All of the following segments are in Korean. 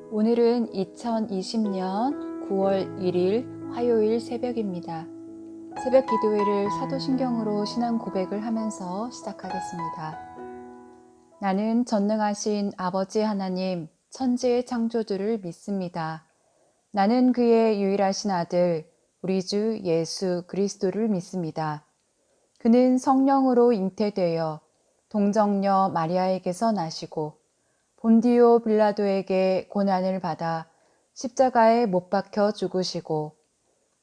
오늘은 2020년 9월 1일 화요일 새벽입니다. 새벽 기도회를 사도신경으로 신앙 고백을 하면서 시작하겠습니다. 나는 전능하신 아버지 하나님, 천지의 창조주를 믿습니다. 나는 그의 유일하신 아들, 우리 주 예수 그리스도를 믿습니다. 그는 성령으로 잉태되어 동정녀 마리아에게서 나시고 본디오 빌라도에게 고난을 받아 십자가에 못 박혀 죽으시고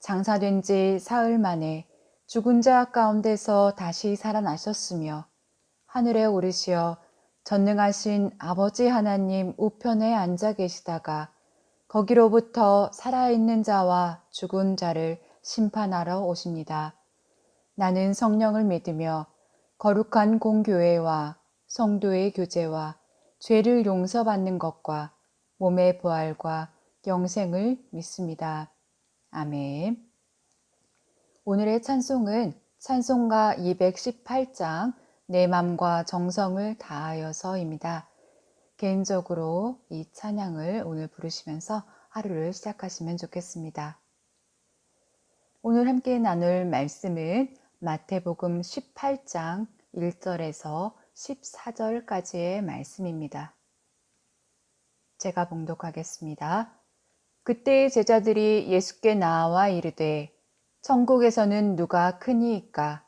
장사된 지 사흘 만에 죽은 자 가운데서 다시 살아나셨으며 하늘에 오르시어 전능하신 아버지 하나님 우편에 앉아 계시다가 거기로부터 살아있는 자와 죽은 자를 심판하러 오십니다. 나는 성령을 믿으며 거룩한 공교회와 성도의 교제와 죄를 용서받는 것과 몸의 부활과 영생을 믿습니다. 아멘. 오늘의 찬송은 찬송가 218장 내 맘과 정성을 다하여서입니다. 개인적으로 이 찬양을 오늘 부르시면서 하루를 시작하시면 좋겠습니다. 오늘 함께 나눌 말씀은 마태복음 18장 1절에서 14절까지의 말씀입니다. 제가 봉독하겠습니다. 그때 제자들이 예수께 나와 이르되 천국에서는 누가 크니이까?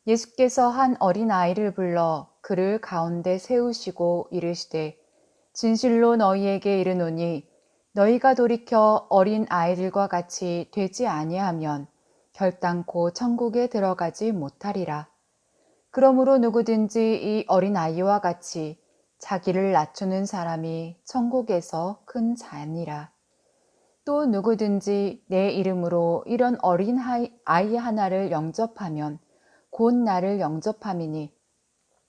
예수께서 한 어린아이를 불러 그를 가운데 세우시고 이르시되 진실로 너희에게 이르노니 너희가 돌이켜 어린 아이들과 같이 되지 아니하면 결단코 천국에 들어가지 못하리라. 그러므로 누구든지 이 어린아이와 같이 자기를 낮추는 사람이 천국에서 큰 자니라. 또 누구든지 내 이름으로 이런 어린 아이 하나를 영접하면 곧 나를 영접함이니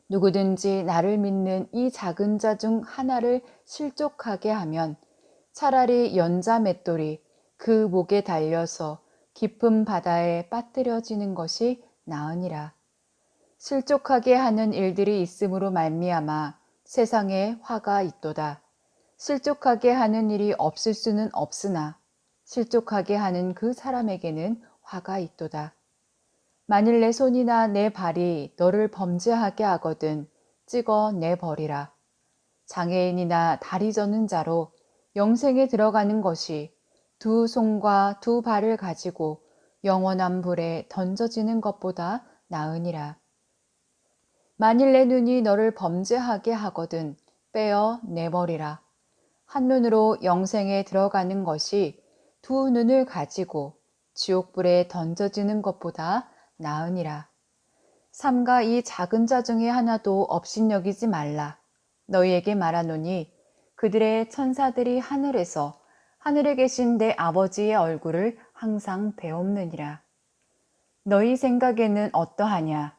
누구든지 나를 믿는 이 작은 자 중 하나를 실족하게 하면 차라리 연자 맷돌이 그 목에 달려서 깊은 바다에 빠뜨려지는 것이 나으니라. 실족하게 하는 일들이 있음으로 말미암아 세상에 화가 있도다. 실족하게 하는 일이 없을 수는 없으나 실족하게 하는 그 사람에게는 화가 있도다. 만일 내 손이나 내 발이 너를 범죄하게 하거든 찍어 내버리라. 장애인이나 다리 저는 자로 영생에 들어가는 것이 두 손과 두 발을 가지고 영원한 불에 던져지는 것보다 나으니라. 만일 내 눈이 너를 범죄하게 하거든 빼어 내버리라. 한 눈으로 영생에 들어가는 것이 두 눈을 가지고 지옥불에 던져지는 것보다 나으니라. 삼가 이 작은 자 중에 하나도 업신여기지 말라. 너희에게 말하노니 그들의 천사들이 하늘에 계신 내 아버지의 얼굴을 항상 배옵느니라. 너희 생각에는 어떠하냐?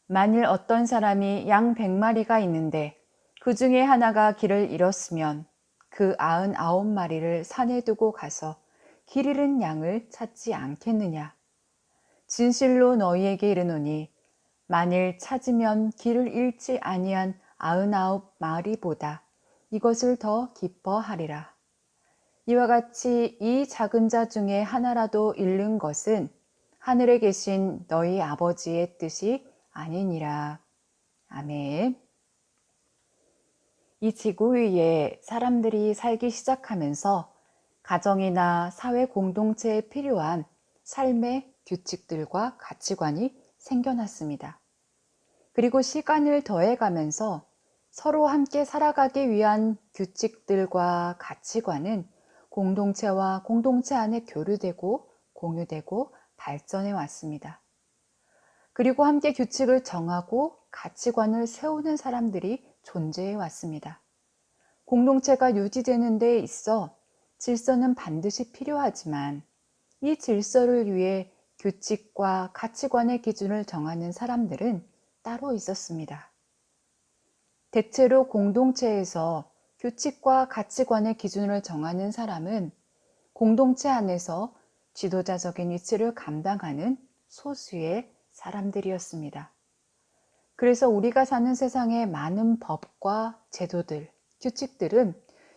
만일 어떤 사람이 양 100마리가 있는데 그 중에 하나가 길을 잃었으면 그 99마리를 산에 두고 가서 길 잃은 양을 찾지 않겠느냐? 진실로 너희에게 이르노니 만일 찾으면 길을 잃지 아니한 99마리보다 이것을 더 기뻐하리라. 이와 같이 이 작은 자 중에 하나라도 잃는 것은 하늘에 계신 너희 아버지의 뜻이 아니니라. 아멘. 이 지구 위에 사람들이 살기 시작하면서 가정이나 사회 공동체에 필요한 삶의 규칙들과 가치관이 생겨났습니다. 그리고 시간을 더해가면서 서로 함께 살아가기 위한 규칙들과 가치관은 공동체와 공동체 안에 교류되고 공유되고 발전해 왔습니다. 그리고 함께 규칙을 정하고 가치관을 세우는 사람들이 존재해 왔습니다. 공동체가 유지되는 데 있어 질서는 반드시 필요하지만 이 질서를 위해 규칙과 가치관의 기준을 정하는 사람들은 따로 있었습니다. 대체로 공동체에서 규칙과 가치관의 기준을 정하는 사람은 공동체 안에서 지도자적인 위치를 감당하는 소수의 사람들이었습니다. 그래서 우리가 사는 세상의 많은 법과 제도들, 규칙들은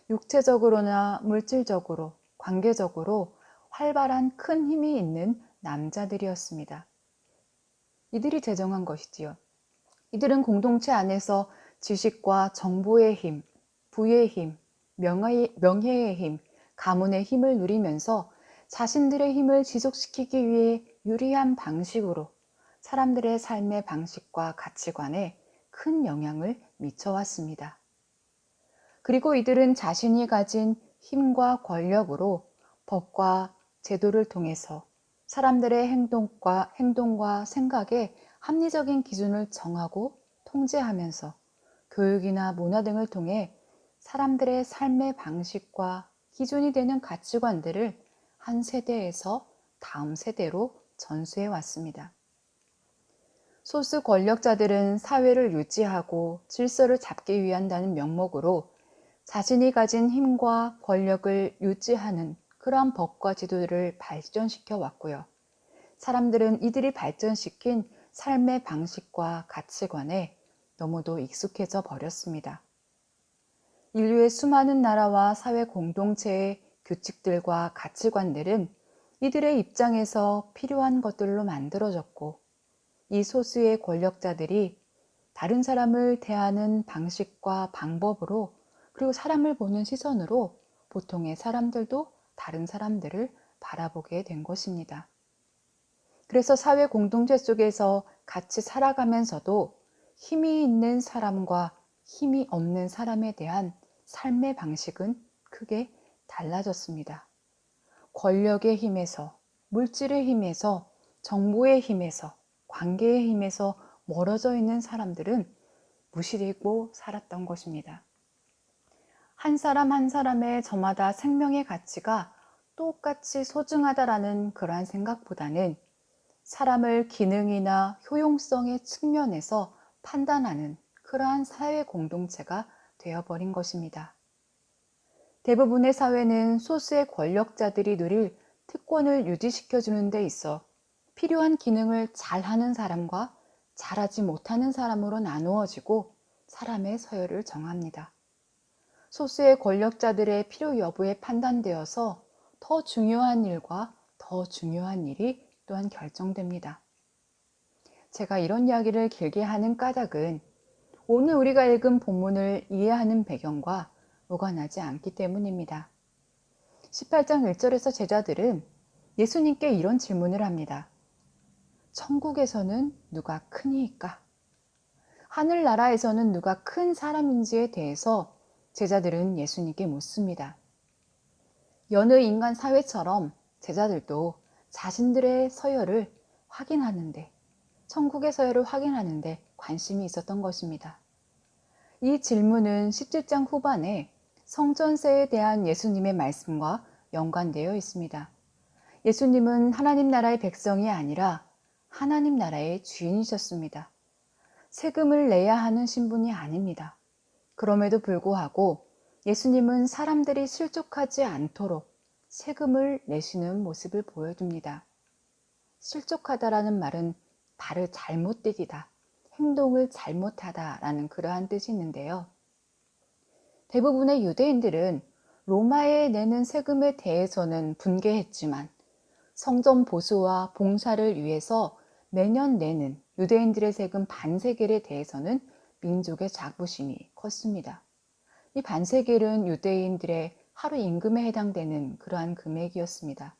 육체적으로나 물질적으로, 관계적으로 활발한 큰 힘이 있는 남자들이었습니다. 이들이 제정한 것이지요. 이들은 공동체 안에서 지식과 정보의 힘, 부의 힘, 명예의 힘, 가문의 힘을 누리면서 자신들의 힘을 지속시키기 위해 유리한 방식으로 사람들의 삶의 방식과 가치관에 큰 영향을 미쳐왔습니다. 그리고 이들은 자신이 가진 힘과 권력으로 법과 제도를 통해서 사람들의 행동과 생각에 합리적인 기준을 정하고 통제하면서 교육이나 문화 등을 통해 사람들의 삶의 방식과 기준이 되는 가치관들을 한 세대에서 다음 세대로 전수해 왔습니다. 소수 권력자들은 사회를 유지하고 질서를 잡기 위한다는 명목으로 자신이 가진 힘과 권력을 유지하는 그러한 법과 제도를 발전시켜 왔고요. 사람들은 이들이 발전시킨 삶의 방식과 가치관에 너무도 익숙해져 버렸습니다. 인류의 수많은 나라와 사회 공동체의 규칙들과 가치관들은 이들의 입장에서 필요한 것들로 만들어졌고, 이 소수의 권력자들이 다른 사람을 대하는 방식과 방법으로, 그리고 사람을 보는 시선으로 보통의 사람들도 다른 사람들을 바라보게 된 것입니다. 그래서 사회 공동체 속에서 같이 살아가면서도 힘이 있는 사람과 힘이 없는 사람에 대한 삶의 방식은 크게 달라졌습니다. 권력의 힘에서, 물질의 힘에서, 정보의 힘에서, 관계의 힘에서 멀어져 있는 사람들은 무시되고 살았던 것입니다. 한 사람 한 사람의 저마다 생명의 가치가 똑같이 소중하다라는 그러한 생각보다는 사람을 기능이나 효용성의 측면에서 판단하는 그러한 사회 공동체가 되어버린 것입니다. 대부분의 사회는 소수의 권력자들이 누릴 특권을 유지시켜주는 데 있어 필요한 기능을 잘하는 사람과 잘하지 못하는 사람으로 나누어지고 사람의 서열을 정합니다. 소수의 권력자들의 필요 여부에 판단되어서 더 중요한 일과 더 중요한 일이 또한 결정됩니다. 제가 이런 이야기를 길게 하는 까닭은 오늘 우리가 읽은 본문을 이해하는 배경과 무관하지 않기 때문입니다. 18장 1절에서 제자들은 예수님께 이런 질문을 합니다. 천국에서는 누가 크니이까? 하늘나라에서는 누가 큰 사람인지에 대해서 제자들은 예수님께 묻습니다. 여느 인간 사회처럼 제자들도 자신들의 서열을 확인하는데, 천국의 서열을 확인하는데 관심이 있었던 것입니다. 이 질문은 17장 후반에 성전세에 대한 예수님의 말씀과 연관되어 있습니다. 예수님은 하나님 나라의 백성이 아니라 하나님 나라의 주인이셨습니다. 세금을 내야 하는 신분이 아닙니다. 그럼에도 불구하고 예수님은 사람들이 실족하지 않도록 세금을 내시는 모습을 보여줍니다. 실족하다라는 말은 발을 잘못 디디다, 행동을 잘못하다라는 그러한 뜻이 있는데요. 대부분의 유대인들은 로마에 내는 세금에 대해서는 분개했지만 성전 보수와 봉사를 위해서 매년 내는 유대인들의 세금 반세겔에 대해서는 민족의 자부심이 컸습니다. 이 반세겔은 유대인들의 하루 임금에 해당되는 그러한 금액이었습니다.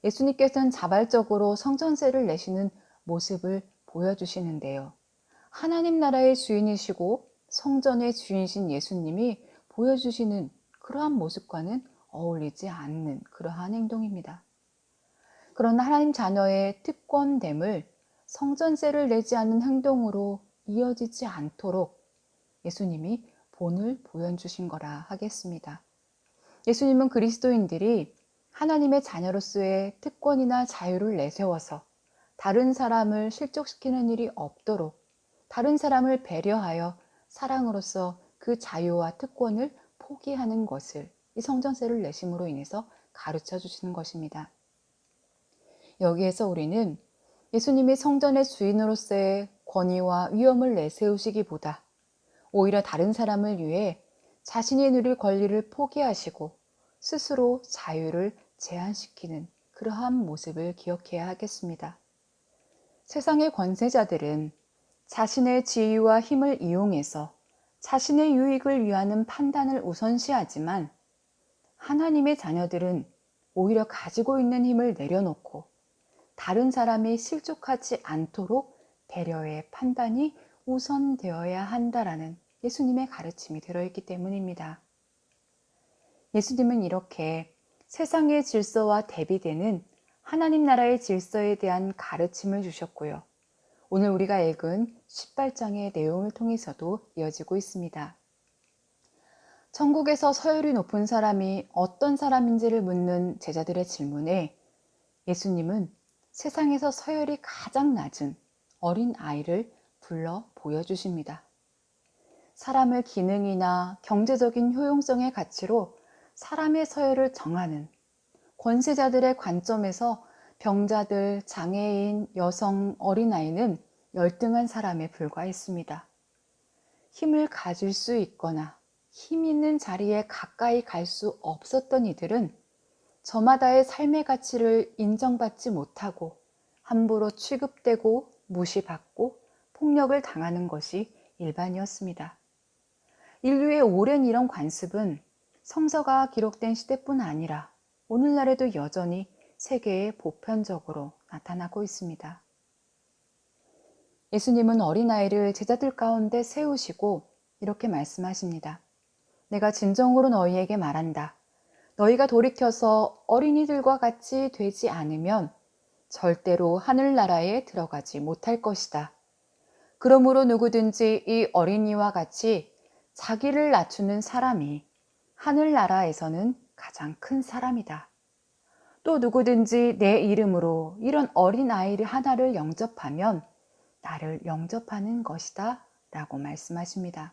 예수님께서는 자발적으로 성전세를 내시는 모습을 보여주시는데요. 하나님 나라의 주인이시고 성전의 주인이신 예수님이 보여주시는 그러한 모습과는 어울리지 않는 그러한 행동입니다. 그러나 하나님 자녀의 특권됨을 성전세를 내지 않는 행동으로 이어지지 않도록 예수님이 본을 보여주신 거라 하겠습니다. 예수님은 그리스도인들이 하나님의 자녀로서의 특권이나 자유를 내세워서 다른 사람을 실족시키는 일이 없도록 다른 사람을 배려하여 사랑으로서 그 자유와 특권을 포기하는 것을 이 성전세를 내심으로 인해서 가르쳐 주시는 것입니다. 여기에서 우리는 예수님이 성전의 주인으로서의 권위와 위엄을 내세우시기보다 오히려 다른 사람을 위해 자신이 누릴 권리를 포기하시고 스스로 자유를 제한시키는 그러한 모습을 기억해야 하겠습니다. 세상의 권세자들은 자신의 지위와 힘을 이용해서 자신의 유익을 위하는 판단을 우선시하지만 하나님의 자녀들은 오히려 가지고 있는 힘을 내려놓고 다른 사람이 실족하지 않도록 배려의 판단이 우선되어야 한다라는 예수님의 가르침이 들어있기 때문입니다. 예수님은 이렇게 세상의 질서와 대비되는 하나님 나라의 질서에 대한 가르침을 주셨고요. 오늘 우리가 읽은 18장의 내용을 통해서도 이어지고 있습니다. 천국에서 서열이 높은 사람이 어떤 사람인지를 묻는 제자들의 질문에 예수님은 세상에서 서열이 가장 낮은 어린 아이를 불러 보여주십니다. 사람의 기능이나 경제적인 효용성의 가치로 사람의 서열을 정하는 권세자들의 관점에서 병자들, 장애인, 여성, 어린아이는 열등한 사람에 불과했습니다. 힘을 가질 수 있거나 힘 있는 자리에 가까이 갈 수 없었던 이들은 저마다의 삶의 가치를 인정받지 못하고 함부로 취급되고 무시받고 폭력을 당하는 것이 일반이었습니다. 인류의 오랜 이런 관습은 성서가 기록된 시대뿐 아니라 오늘날에도 여전히 세계에 보편적으로 나타나고 있습니다. 예수님은 어린아이를 제자들 가운데 세우시고 이렇게 말씀하십니다. 내가 진정으로 너희에게 말한다. 너희가 돌이켜서 어린이들과 같이 되지 않으면 절대로 하늘나라에 들어가지 못할 것이다. 그러므로 누구든지 이 어린이와 같이 자기를 낮추는 사람이 하늘나라에서는 가장 큰 사람이다. 또 누구든지 내 이름으로 이런 어린아이 하나를 영접하면 나를 영접하는 것이다 라고 말씀하십니다.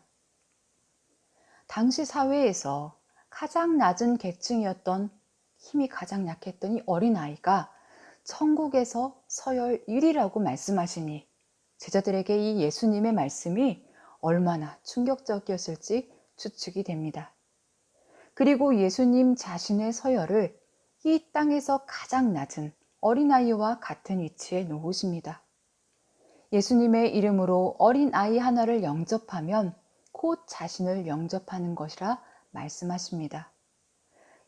당시 사회에서 가장 낮은 계층이었던 힘이 가장 약했던 이 어린아이가 천국에서 서열 1위라고 말씀하시니 제자들에게 이 예수님의 말씀이 얼마나 충격적이었을지 추측이 됩니다. 그리고 예수님 자신의 서열을 이 땅에서 가장 낮은 어린아이와 같은 위치에 놓으십니다. 예수님의 이름으로 어린아이 하나를 영접하면 곧 자신을 영접하는 것이라 말씀하십니다.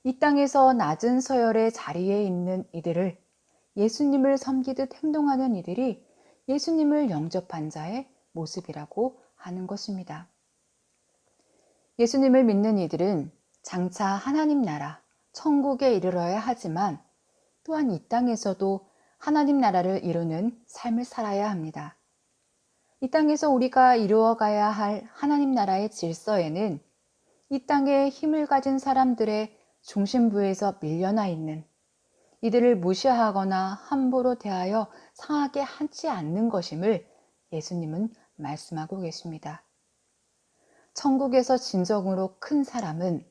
이 땅에서 낮은 서열의 자리에 있는 이들을 예수님을 섬기듯 행동하는 이들이 예수님을 영접한 자의 모습이라고 하는 것입니다. 예수님을 믿는 이들은 장차 하나님 나라, 천국에 이르러야 하지만 또한 이 땅에서도 하나님 나라를 이루는 삶을 살아야 합니다. 이 땅에서 우리가 이루어가야 할 하나님 나라의 질서에는 이 땅에 힘을 가진 사람들의 중심부에서 밀려나 있는 이들을 무시하거나 함부로 대하여 상하게 하지 않는 것임을 예수님은 말씀하고 계십니다. 천국에서 진정으로 큰 사람은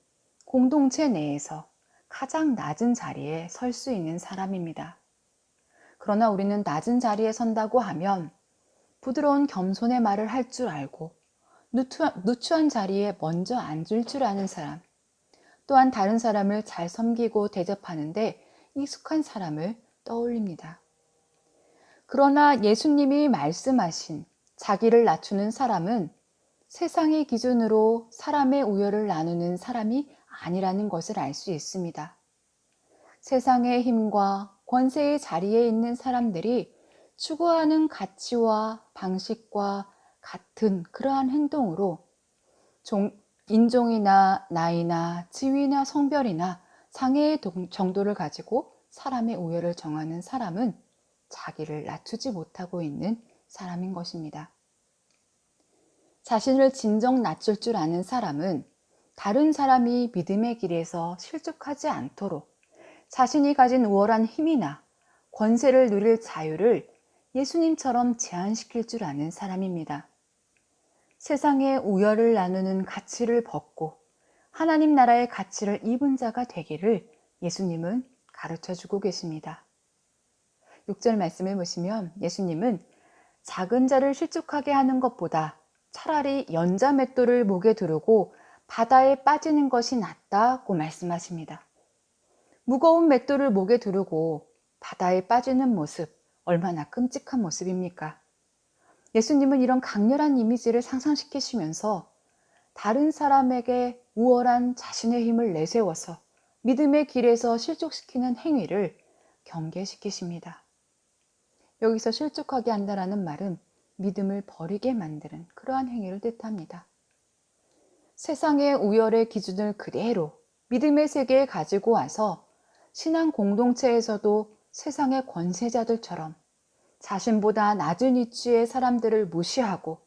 공동체 내에서 가장 낮은 자리에 설 수 있는 사람입니다. 그러나 우리는 낮은 자리에 선다고 하면 부드러운 겸손의 말을 할 줄 알고 누추한 자리에 먼저 앉을 줄 아는 사람, 또한 다른 사람을 잘 섬기고 대접하는데 익숙한 사람을 떠올립니다. 그러나 예수님이 말씀하신 자기를 낮추는 사람은 세상의 기준으로 사람의 우열을 나누는 사람이 아니라는 것을 알 수 있습니다. 세상의 힘과 권세의 자리에 있는 사람들이 추구하는 가치와 방식과 같은 그러한 행동으로 인종이나 나이나 지위나 성별이나 장애의 정도를 가지고 사람의 우열을 정하는 사람은 자기를 낮추지 못하고 있는 사람인 것입니다. 자신을 진정 낮출 줄 아는 사람은 다른 사람이 믿음의 길에서 실족하지 않도록 자신이 가진 우월한 힘이나 권세를 누릴 자유를 예수님처럼 제한시킬 줄 아는 사람입니다. 세상의 우열을 나누는 가치를 벗고 하나님 나라의 가치를 입은 자가 되기를 예수님은 가르쳐주고 계십니다. 6절 말씀을 보시면 예수님은 작은 자를 실족하게 하는 것보다 차라리 연자 맷돌을 목에 두르고 바다에 빠지는 것이 낫다고 말씀하십니다. 무거운 맷돌을 목에 두르고 바다에 빠지는 모습, 얼마나 끔찍한 모습입니까? 예수님은 이런 강렬한 이미지를 상상시키시면서 다른 사람에게 우월한 자신의 힘을 내세워서 믿음의 길에서 실족시키는 행위를 경계시키십니다. 여기서 실족하게 한다라는 말은 믿음을 버리게 만드는 그러한 행위를 뜻합니다. 세상의 우열의 기준을 그대로 믿음의 세계에 가지고 와서 신앙 공동체에서도 세상의 권세자들처럼 자신보다 낮은 위치의 사람들을 무시하고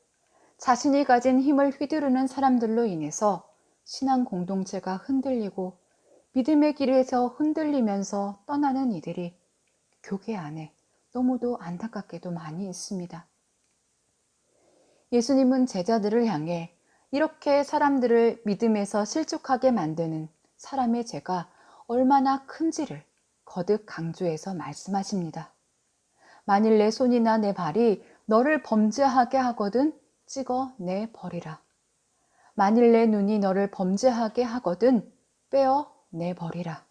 자신이 가진 힘을 휘두르는 사람들로 인해서 신앙 공동체가 흔들리고 믿음의 길에서 흔들리면서 떠나는 이들이 교회 안에 너무도 안타깝게도 많이 있습니다. 예수님은 제자들을 향해 이렇게 사람들을 믿음에서 실족하게 만드는 사람의 죄가 얼마나 큰지를 거듭 강조해서 말씀하십니다. 만일 내 손이나 내 발이 너를 범죄하게 하거든 찍어 내 버리라. 만일 내 눈이 너를 범죄하게 하거든 빼어 내 버리라.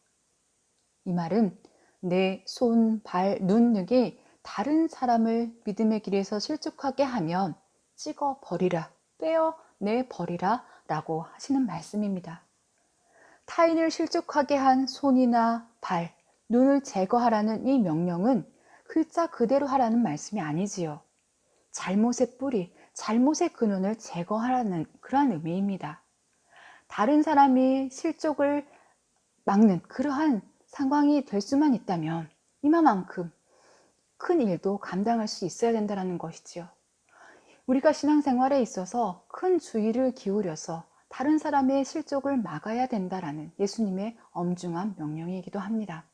이 말은 내 손, 발, 눈 등이 다른 사람을 믿음의 길에서 실족하게 하면 찍어 버리라, 빼어 내 버리라 라고 하시는 말씀입니다. 타인을 실족하게 한 손이나 발, 눈을 제거하라는 이 명령은 글자 그대로 하라는 말씀이 아니지요. 잘못의 뿌리, 잘못의 근원을 제거하라는 그러한 의미입니다. 다른 사람이 실족을 막는 그러한 상황이 될 수만 있다면 이만큼 큰 일도 감당할 수 있어야 된다는 것이지요. 우리가 신앙생활에 있어서 큰 주의를 기울여서 다른 사람의 실족을 막아야 된다라는 예수님의 엄중한 명령이기도 합니다.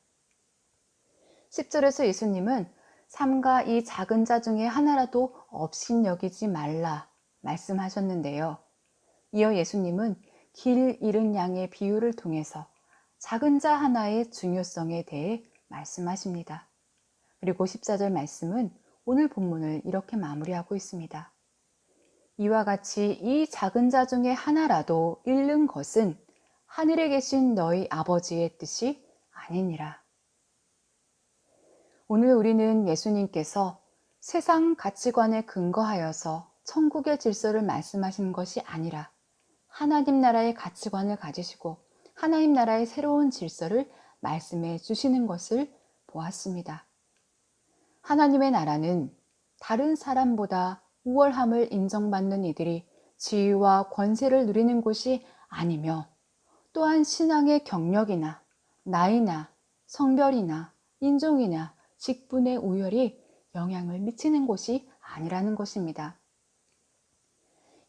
10절에서 예수님은 삼가 이 작은 자 중에 하나라도 업신여기지 말라 말씀하셨는데요. 이어 예수님은 길 잃은 양의 비유를 통해서 작은 자 하나의 중요성에 대해 말씀하십니다. 그리고 14절 말씀은 오늘 본문을 이렇게 마무리하고 있습니다. 이와 같이 이 작은 자 중에 하나라도 잃는 것은 하늘에 계신 너희 아버지의 뜻이 아니니라. 오늘 우리는 예수님께서 세상 가치관에 근거하여서 천국의 질서를 말씀하시는 것이 아니라 하나님 나라의 가치관을 가지시고 하나님 나라의 새로운 질서를 말씀해 주시는 것을 보았습니다. 하나님의 나라는 다른 사람보다 우월함을 인정받는 이들이 지위와 권세를 누리는 곳이 아니며 또한 신앙의 경력이나 나이나 성별이나 인종이나 직분의 우열이 영향을 미치는 곳이 아니라는 것입니다.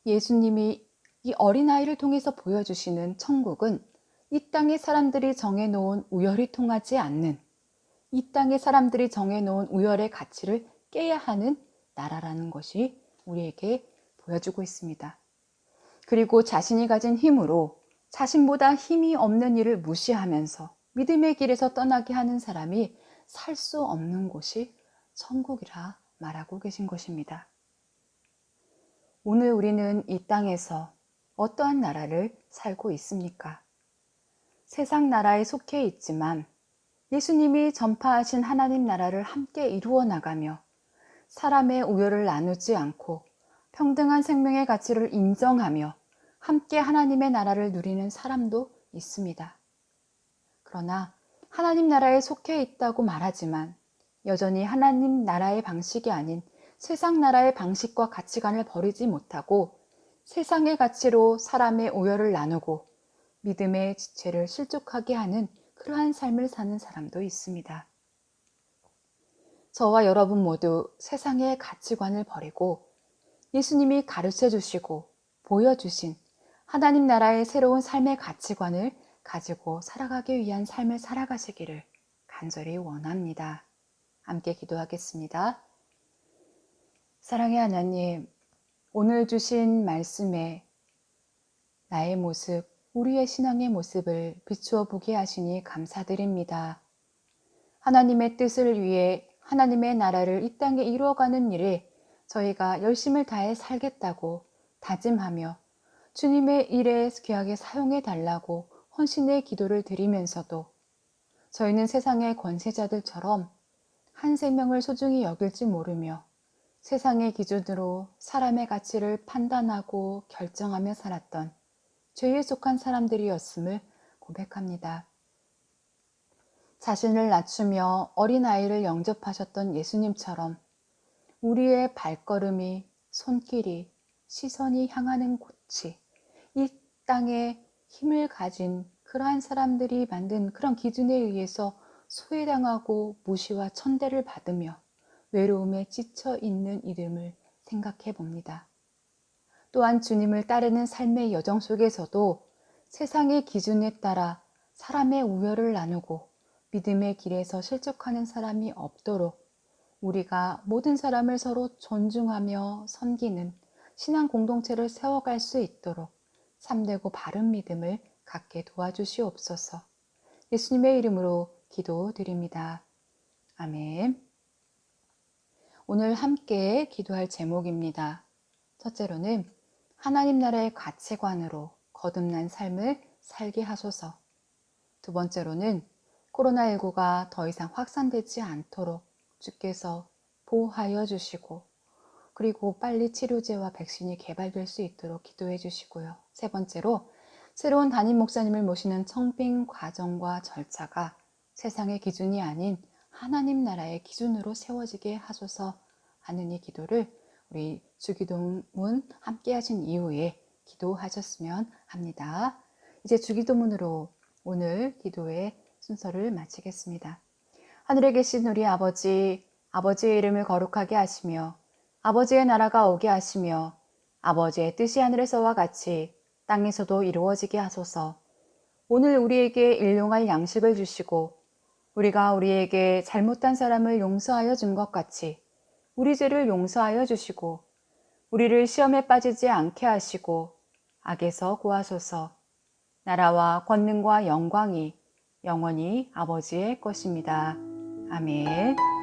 예수님이 이 어린아이를 통해서 보여주시는 천국은 이 땅의 사람들이 정해놓은 우열이 통하지 않는, 이 땅의 사람들이 정해놓은 우열의 가치를 깨야 하는 나라라는 것이 우리에게 보여주고 있습니다. 그리고 자신이 가진 힘으로 자신보다 힘이 없는 이를 무시하면서 믿음의 길에서 떠나게 하는 사람이 살 수 없는 곳이 천국이라 말하고 계신 것입니다. 오늘 우리는 이 땅에서 어떠한 나라를 살고 있습니까? 세상 나라에 속해 있지만 예수님이 전파하신 하나님 나라를 함께 이루어 나가며 사람의 우열을 나누지 않고 평등한 생명의 가치를 인정하며 함께 하나님의 나라를 누리는 사람도 있습니다. 그러나 하나님 나라에 속해 있다고 말하지만 여전히 하나님 나라의 방식이 아닌 세상 나라의 방식과 가치관을 버리지 못하고 세상의 가치로 사람의 우열을 나누고 믿음의 지체를 실족하게 하는 그러한 삶을 사는 사람도 있습니다. 저와 여러분 모두 세상의 가치관을 버리고 예수님이 가르쳐 주시고 보여주신 하나님 나라의 새로운 삶의 가치관을 가지고 살아가기 위한 삶을 살아가시기를 간절히 원합니다. 함께 기도하겠습니다. 사랑의 하나님, 오늘 주신 말씀에 나의 모습, 우리의 신앙의 모습을 비추어 보게 하시니 감사드립니다. 하나님의 뜻을 위해 하나님의 나라를 이 땅에 이루어가는 일에 저희가 열심을 다해 살겠다고 다짐하며 주님의 일에 귀하게 사용해 달라고 헌신의 기도를 드리면서도 저희는 세상의 권세자들처럼 한 생명을 소중히 여길지 모르며 세상의 기준으로 사람의 가치를 판단하고 결정하며 살았던 죄에 속한 사람들이었음을 고백합니다. 자신을 낮추며 어린아이를 영접하셨던 예수님처럼 우리의 발걸음이, 손길이, 시선이 향하는 곳이 이 땅에 힘을 가진 그러한 사람들이 만든 그런 기준에 의해서 소외당하고 무시와 천대를 받으며 외로움에 지쳐 있는 이름을 생각해 봅니다. 또한 주님을 따르는 삶의 여정 속에서도 세상의 기준에 따라 사람의 우열을 나누고 믿음의 길에서 실족하는 사람이 없도록 우리가 모든 사람을 서로 존중하며 섬기는 신앙 공동체를 세워갈 수 있도록 참되고 바른 믿음을 갖게 도와주시옵소서. 예수님의 이름으로 기도드립니다. 아멘. 오늘 함께 기도할 제목입니다. 첫째로는 하나님 나라의 가치관으로 거듭난 삶을 살게 하소서. 두 번째로는 코로나19가 더 이상 확산되지 않도록 주께서 보호하여 주시고 그리고 빨리 치료제와 백신이 개발될 수 있도록 기도해 주시고요. 세 번째로 새로운 담임 목사님을 모시는 청빙 과정과 절차가 세상의 기준이 아닌 하나님 나라의 기준으로 세워지게 하소서 하는 이 기도를 우리 주기도문 함께 하신 이후에 기도하셨으면 합니다. 이제 주기도문으로 오늘 기도의 순서를 마치겠습니다. 하늘에 계신 우리 아버지, 아버지의 이름을 거룩하게 하시며 아버지의 나라가 오게 하시며 아버지의 뜻이 하늘에서와 같이 땅에서도 이루어지게 하소서. 오늘 우리에게 일용할 양식을 주시고 우리가 우리에게 잘못한 사람을 용서하여 준 것 같이 우리 죄를 용서하여 주시고 우리를 시험에 빠지지 않게 하시고 악에서 구하소서. 나라와 권능과 영광이 영원히 아버지의 것입니다. 아멘.